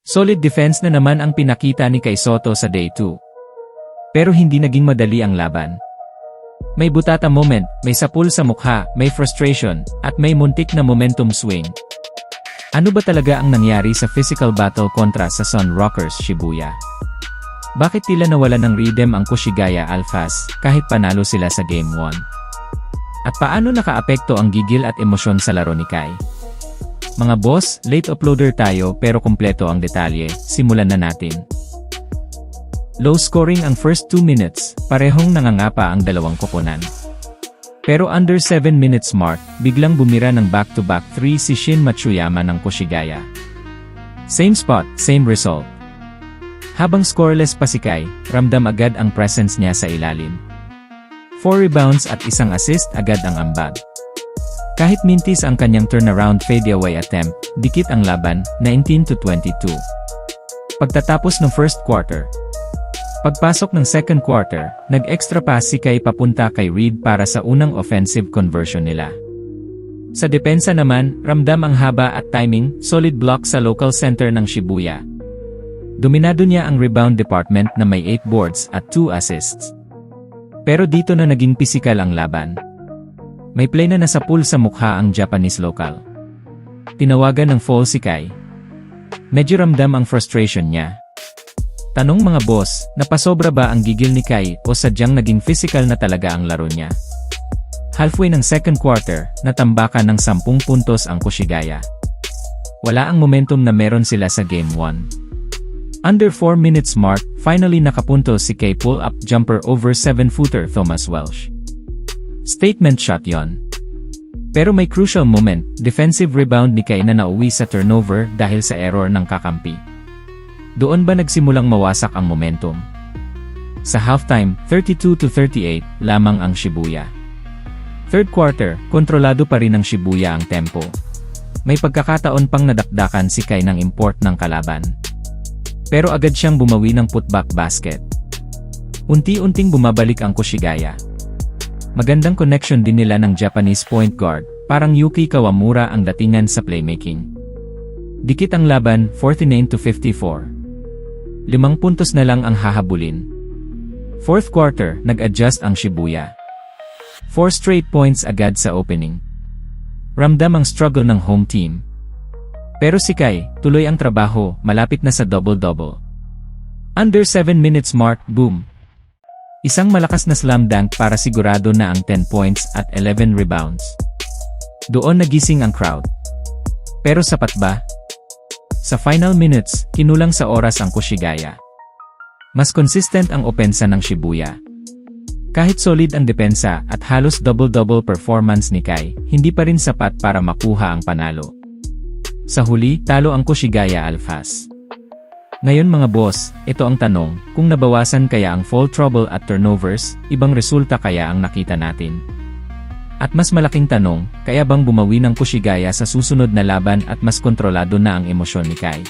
Solid defense na naman ang pinakita ni Kai Sotto sa Day 2. Pero hindi naging madali ang laban. May butata moment, may sapul sa mukha, may frustration, at may muntik na momentum swing. Ano ba talaga ang nangyari sa physical battle kontra sa Sun Rockers Shibuya? Bakit tila nawalan ng rhythm ang Kushigaya Alphas kahit panalo sila sa Game 1? At paano nakaapekto ang gigil at emosyon sa laro ni Kai? Mga boss, late uploader tayo pero kumpleto ang detalye, simulan na natin. Low scoring ang first 2 minutes, parehong nangangapa ang dalawang koponan. Pero under 7 minutes mark, biglang bumira ng back-to-back 3 si Shin Matsuyama ng Kushigaya. Same spot, same result. Habang scoreless pa si Kai, ramdam agad ang presence niya sa ilalim. 4 rebounds at isang assist agad ang ambag. Kahit mintis ang kanyang turnaround fadeaway attempt, dikit ang laban, 19-22. Pagtatapos ng first quarter. Pagpasok ng second quarter, nag-extra pass si Kai papunta kay Reed para sa unang offensive conversion nila. Sa depensa naman, ramdam ang haba at timing, solid block sa local center ng Shibuya. Dominado niya ang rebound department na may 8 boards at 2 assists. Pero dito na naging pisikal ang laban. May play na nasapul sa mukha ang Japanese local. Tinawagan ng foul si Kai. Medyo ramdam ang frustration niya. Tanong mga boss, napasobra ba ang gigil ni Kai o sadyang naging physical na talaga ang laro niya? Halfway ng second quarter, natambakan ng 10 puntos ang Kushigaya. Wala ang momentum na meron sila sa Game 1. Under 4 minutes mark, finally nakapunto si Kai pull-up jumper over 7-footer Thomas Welsh. Statement shot yon. Pero may crucial moment, defensive rebound ni Kai na nauwi sa turnover dahil sa error ng kakampi. Doon ba nagsimulang mawasak ang momentum? Sa halftime, 32-38 lamang ang Shibuya. Third quarter, kontrolado pa rin ng Shibuya ang tempo. May pagkakataon pang nadakdakan si Kai ng import ng kalaban. Pero agad siyang bumawi ng putback basket. Unti-unting bumabalik ang Kushigaya. Magandang connection din nila ng Japanese point guard, parang Yuki Kawamura ang datingan sa playmaking. Dikit ang laban, 49-54. 5 puntos na lang ang hahabulin. Fourth quarter, nag-adjust ang Shibuya. 4 straight points agad sa opening. Ramdam ang struggle ng home team. Pero si Kai, tuloy ang trabaho, malapit na sa double-double. Under 7 minutes mark, boom! Isang malakas na slam dunk para sigurado na ang 10 points at 11 rebounds. Doon nagising ang crowd. Pero sapat ba? Sa final minutes, kinulang sa oras ang Kushigaya. Mas consistent ang opensa ng Shibuya. Kahit solid ang depensa at halos double-double performance ni Kai, hindi pa rin sapat para makuha ang panalo. Sa huli, talo ang Kushigaya Alphas. Ngayon mga boss, ito ang tanong, kung nabawasan kaya ang foul trouble at turnovers, ibang resulta kaya ang nakita natin? At mas malaking tanong, kaya bang bumawi ng Kushigaya sa susunod na laban at mas kontrolado na ang emosyon ni Kai?